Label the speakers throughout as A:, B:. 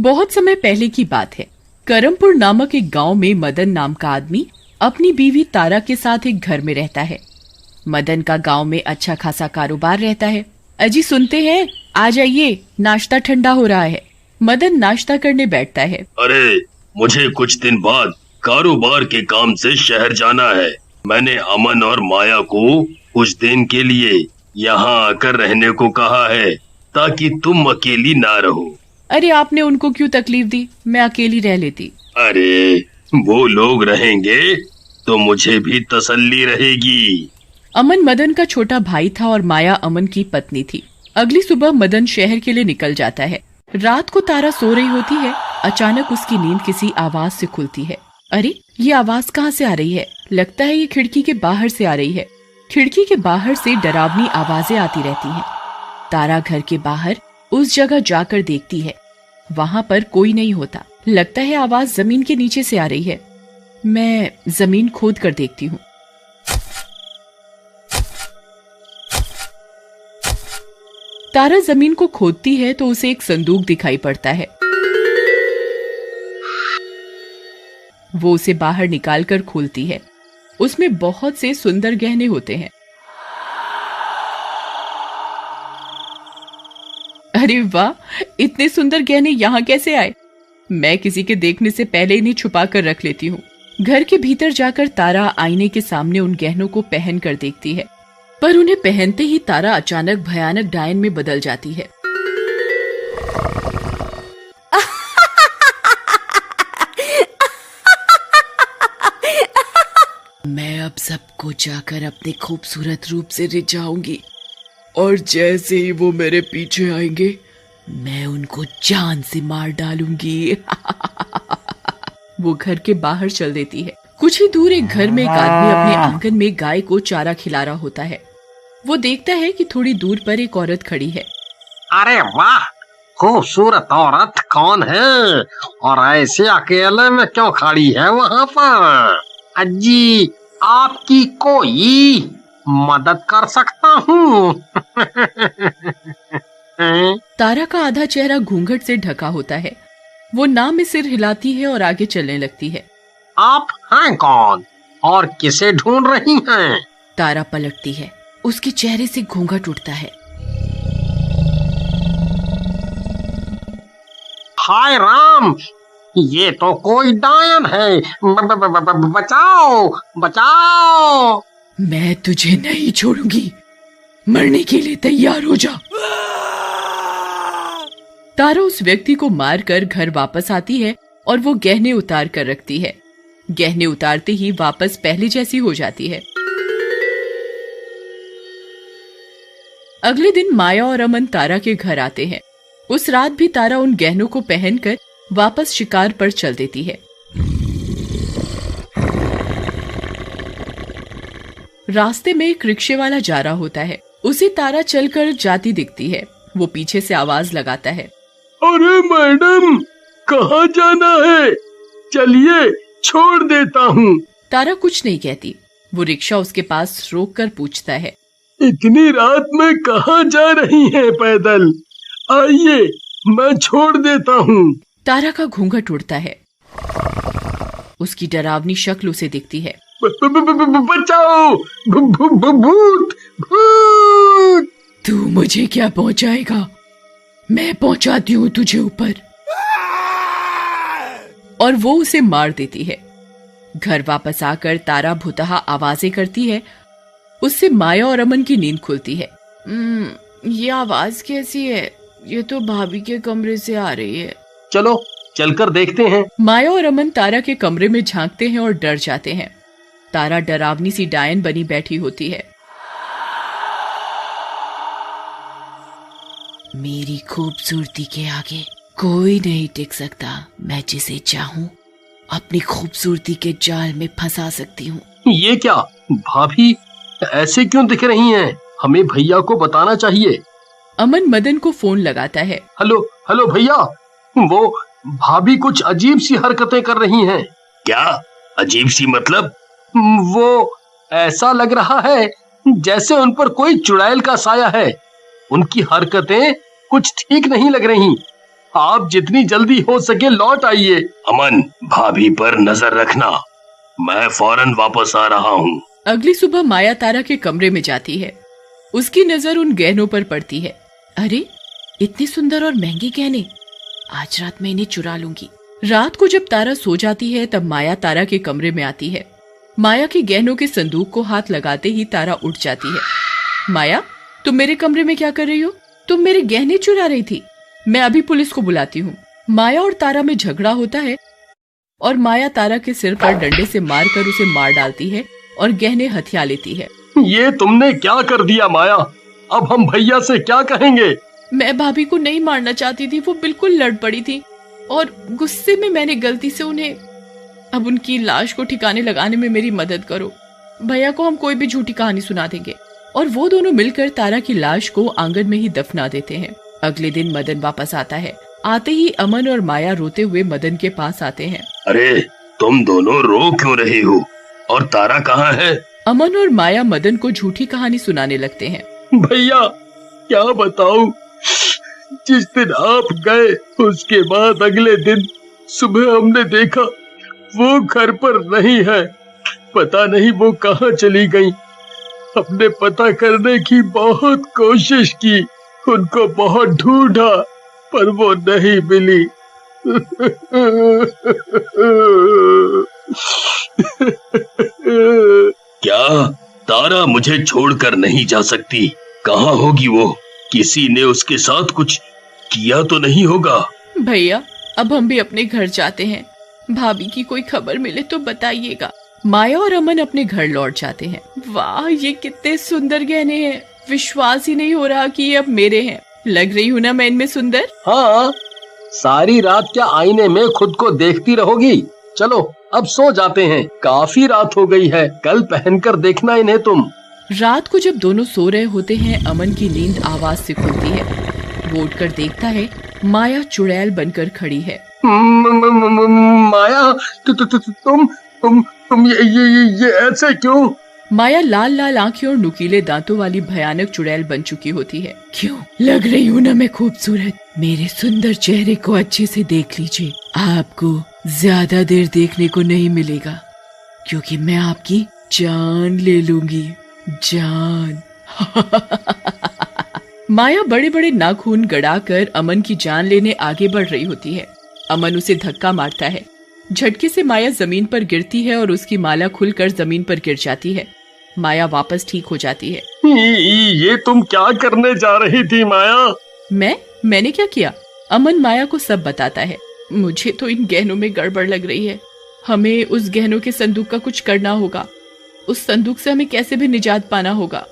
A: बहुत समय पहले की बात है। करमपुर नामक एक गांव में मदन नाम का आदमी अपनी बीवी तारा के साथ एक घर में रहता है। मदन का गांव में अच्छा खासा कारोबार रहता है। अजी सुनते हैं, आ जाइए, नाश्ता ठंडा हो रहा है। मदन नाश्ता करने बैठता है।
B: अरे, मुझे कुछ दिन बाद कारोबार के काम से शहर जाना है। मैंने अमन और माया को कुछ दिन के लिए यहाँ आकर रहने को कहा है, ताकि तुम अकेली ना रहो।
A: अरे आपने उनको क्यों तकलीफ दी, मैं अकेली रह लेती।
B: अरे, वो लोग रहेंगे तो मुझे भी तसल्ली रहेगी।
A: अमन मदन का छोटा भाई था और माया अमन की पत्नी थी। अगली सुबह मदन शहर के लिए निकल जाता है। रात को तारा सो रही होती है। अचानक उसकी नींद किसी आवाज से खुलती है। अरे, ये आवाज कहाँ से आ रही है? लगता है ये खिड़की के बाहर से आ रही है। खिड़की के बाहर से डरावनी आवाजें आती रहती हैं। तारा घर के बाहर उस जगह जाकर देखती है। वहां पर कोई नहीं होता। लगता है आवाज जमीन के नीचे से आ रही है। मैं जमीन खोद कर देखती हूँ। तारा जमीन को खोदती है तो उसे एक संदूक दिखाई पड़ता है। वो उसे बाहर निकालकर खोलती है। उसमें बहुत से सुंदर गहने होते हैं। अरे वाह, इतने सुंदर गहने यहाँ कैसे आए? मैं किसी के देखने से पहले इन्हें छुपा कर रख लेती हूँ। घर के भीतर जाकर तारा आईने के सामने उन गहनों को पहन कर देखती है, पर उन्हें पहनते ही तारा अचानक भयानक डायन में बदल जाती है। मैं अब सबको जाकर अपने खूबसूरत रूप से रिझाऊंगी और जैसे ही वो मेरे पीछे आएंगे मैं उनको जान से मार डालूंगी। वो घर के बाहर चल देती है। कुछ ही दूर एक घर में एक आदमी अपने आंगन में गाय को चारा खिला रहा होता है। वो देखता है कि थोड़ी दूर पर एक औरत खड़ी है।
C: अरे वाह, खूबसूरत औरत कौन है और ऐसे अकेले में क्यों खड़ी है वहाँ पर? अजी, आपकी कोई मदद कर सकता हूँ?
A: तारा का आधा चेहरा घूंघट से ढका होता है। वो ना में सिर हिलाती है और आगे चलने लगती है।
C: आप हैं कौन और किसे ढूंढ रही हैं?
A: तारा पलटती है। उसके चेहरे से घूंघट उठता है।
C: हाय राम, ये तो कोई डायन है। बचाओ बचाओ।
A: मैं तुझे नहीं छोड़ूंगी, मरने के लिए तैयार हो जा। तारा उस व्यक्ति को मारकर घर वापस आती है और वो गहने उतार कर रखती है। गहने उतारते ही वापस पहले जैसी हो जाती है। अगले दिन माया और अमन तारा के घर आते हैं। उस रात भी तारा उन गहनों को पहनकर वापस शिकार पर चल देती है। रास्ते में एक रिक्शे वाला जा रहा होता है। उसे तारा चलकर जाती दिखती है। वो पीछे से आवाज लगाता है,
B: अरे मैडम, कहाँ जाना है? चलिए, छोड़ देता हूँ।
A: तारा कुछ नहीं कहती। वो रिक्शा उसके पास रोककर पूछता है,
B: इतनी रात में कहाँ जा रही हैं पैदल? आइए, मैं छोड़ देता हूँ।
A: तारा का घूंघट उड़ता है। उसकी डरावनी शक्ल उसे दिखती है।
B: बचाओ, भूत भूत।
A: तू मुझे क्या पहुंचाएगा? मैं पहुंचाती हूँ तुझे ऊपर। और वो उसे मार देती है। घर वापस आकर तारा भुतहा आवाजें करती है। उससे माया और अमन की नींद खुलती है। ये आवाज कैसी है? ये तो भाभी के कमरे से आ रही है।
B: चलो चलकर देखते हैं।
A: माया और अमन तारा के कमरे में झांकते हैं और डर जाते हैं। तारा डरावनी सी डायन बनी बैठी होती है। मेरी खूबसूरती के आगे कोई नहीं टिक सकता। मैं जिसे चाहूं अपनी खूबसूरती के जाल में फंसा सकती हूँ।
B: ये क्या भाभी ऐसे क्यों दिख रही हैं? हमें भैया को बताना चाहिए।
A: अमन मदन को फोन लगाता है।
B: हेलो हेलो भैया, वो भाभी कुछ अजीब सी हरकतें कर रही हैं। क्या अजीब सी मतलब? वो ऐसा लग रहा है जैसे उन पर कोई चुड़ैल का साया है। उनकी हरकतें कुछ ठीक नहीं लग रही।
C: आप जितनी जल्दी हो सके लौट आइए।
B: अमन, भाभी पर नजर रखना, मैं फौरन वापस आ रहा हूँ।
A: अगली सुबह माया तारा के कमरे में जाती है। उसकी नजर उन गहनों पर पड़ती है। अरे, इतने सुंदर और महंगे गहने, आज रात मैं इन्हें चुरा लूंगी। रात को जब तारा सो जाती है तब माया तारा के कमरे में आती है। माया के गहनों के संदूक को हाथ लगाते ही तारा उठ जाती है। माया, तुम मेरे कमरे में क्या कर रही हो? तुम मेरे गहने चुरा रही थी। मैं अभी पुलिस को बुलाती हूँ। माया और तारा में झगड़ा होता है और माया तारा के सिर पर डंडे से मारकर उसे मार डालती है और गहने हथिया लेती है।
C: ये तुमने क्या कर दिया माया? अब हम भैया से क्या कहेंगे?
A: मैं भाभी को नहीं मारना चाहती थी, वो बिल्कुल लड़ पड़ी थी और गुस्से में मैंने गलती से उन्हें। अब उनकी लाश को ठिकाने लगाने में मेरी मदद करो। भैया को हम कोई भी झूठी कहानी सुना देंगे। और वो दोनों मिलकर तारा की लाश को आंगन में ही दफना देते हैं। अगले दिन मदन वापस आता है। आते ही अमन और माया रोते हुए मदन के पास आते हैं।
B: अरे, तुम दोनों रो क्यों रही हो? और तारा कहाँ है?
A: अमन और माया मदन को झूठी कहानी सुनाने लगते हैं।
C: भैया, क्या बताऊं, जिस दिन आप गए उसके बाद अगले दिन सुबह हमने देखा वो घर पर नहीं है। पता नहीं वो कहाँ चली गई। हमने पता करने की बहुत कोशिश की, उनको बहुत ढूंढा, पर वो नहीं मिली।
B: क्या तारा मुझे छोड़कर नहीं जा सकती? कहाँ होगी वो? किसी ने उसके साथ कुछ किया तो नहीं होगा?
A: भैया, अब हम भी अपने घर जाते हैं। भाभी की कोई खबर मिले तो बताइएगा। माया और अमन अपने घर लौट जाते हैं। वाह, ये कितने सुंदर गहने हैं। विश्वास ही नहीं हो रहा कि ये अब मेरे हैं। लग रही हूँ ना मैं इनमें सुंदर?
C: हाँ, सारी रात क्या आईने में खुद को देखती रहोगी? चलो अब सो जाते हैं, काफी रात हो गई है, कल पहनकर देखना इन्हें तुम।
A: रात को जब दोनों सो रहे होते हैं, अमन की नींद आवाज से खुलती है। वो उठकर देखता है माया चुड़ैल बनकर खड़ी है।
C: माया, तुम ये ऐसे क्यों?
A: माया लाल लाल आंखें और नुकीले दांतों वाली भयानक चुड़ैल बन चुकी होती है। क्यों, लग रही हूँ ना मैं खूबसूरत? मेरे सुंदर चेहरे को अच्छे से देख लीजिए। आपको ज्यादा देर देखने को नहीं मिलेगा, क्योंकि मैं आपकी जान ले लूंगी, जान। माया बड़े बड़े नाखून गड़ाकर अमन की जान लेने आगे बढ़ रही होती है। अमन उसे धक्का मारता है। झटके से माया जमीन पर गिरती है और उसकी माला खुलकर जमीन पर गिर जाती है। माया वापस ठीक हो जाती है।
C: ये तुम क्या करने जा रही थी माया?
A: मैंने क्या किया? अमन माया को सब बताता है। मुझे तो इन गहनों में गड़बड़ लग रही है। हमें उस गहनों के संदूक का कुछ करना होगा। उस संदूक से हमें कैसे भी निजात पाना होगा।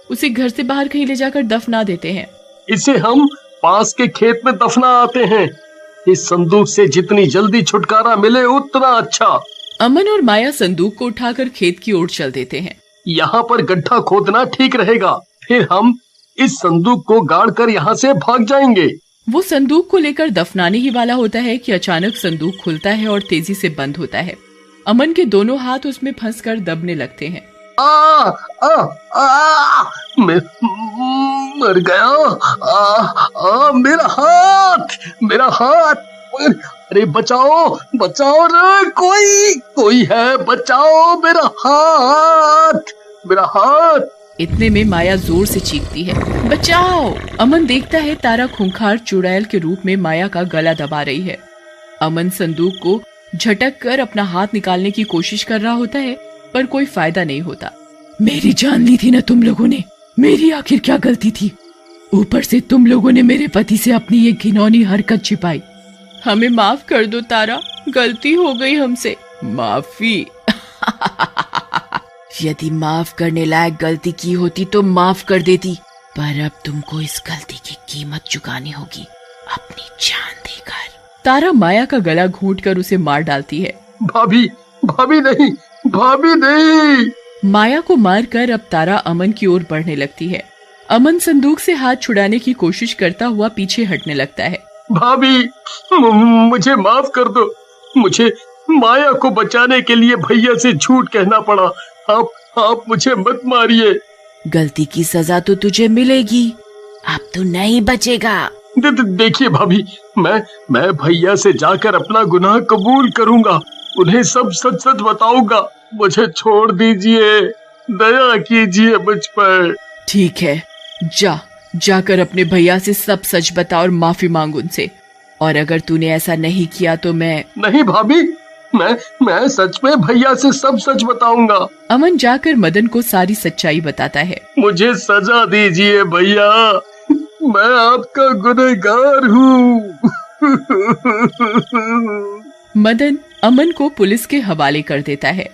A: उसे घर से बाहर कहीं ले जाकर दफना देते हैं।
C: इसे हम पास के खेत में दफना आते हैं। इस संदूक से जितनी जल्दी छुटकारा मिले उतना अच्छा।
A: अमन और माया संदूक को उठाकर खेत की ओर चल देते हैं।
C: यहाँ पर गड्ढा खोदना ठीक रहेगा, फिर हम इस संदूक को गाड़कर यहाँ से भाग जाएंगे।
A: वो संदूक को लेकर दफनाने ही वाला होता है कि अचानक संदूक खुलता है और तेजी से बंद होता है। अमन के दोनों हाथ उसमें फंसकर दबने लगते हैं।
C: मर गया। मेरा हाथ। अरे बचाओ बचाओ रे, कोई है, बचाओ मेरा हाथ।
A: इतने में माया जोर से चीखती है, बचाओ। अमन देखता है तारा खूंखार चुड़ैल के रूप में माया का गला दबा रही है। अमन संदूक को झटक कर अपना हाथ निकालने की कोशिश कर रहा होता है, पर कोई फायदा नहीं होता। मेरी जान ली थी ना तुम लोगों ने, मेरी आखिर क्या गलती थी? ऊपर से तुम लोगों ने मेरे पति से अपनी ये घिनौनी हरकत छिपाई। हमें माफ कर दो तारा, गलती हो गई हमसे। माफी? यदि माफ करने लायक गलती की होती तो माफ कर देती, पर अब तुमको इस गलती की कीमत चुकानी होगी, अपनी जान देकर। तारा माया का गला घोंटकर उसे मार डालती है।
C: भाभी नहीं।
A: माया को मारकर अब तारा अमन की ओर बढ़ने लगती है। अमन संदूक से हाथ छुड़ाने की कोशिश करता हुआ पीछे हटने लगता है।
C: भाभी, मुझे माफ कर दो। मुझे माया को बचाने के लिए भैया से झूठ कहना पड़ा। आप मुझे मत मारिए।
A: गलती की सजा तो तुझे मिलेगी, अब तू नहीं बचेगा।
D: देखिए भाभी, मैं भैया से जाकर अपना गुनाह कबूल करूंगा, उन्हें सब सच सच बताऊंगा। मुझे छोड़ दीजिए, दया कीजिए मुझ पर।
A: ठीक है, जाकर अपने भैया से सब सच बता और माफी मांग उनसे। और अगर तूने ऐसा नहीं किया तो मैं
D: नहीं भाभी, मैं सच में भैया से सब सच बताऊंगा।
A: अमन जाकर मदन को सारी सच्चाई बताता है।
D: मुझे सजा दीजिए भैया, मैं आपका गुनहगार हूँ।
A: मदन अमन को पुलिस के हवाले कर देता है।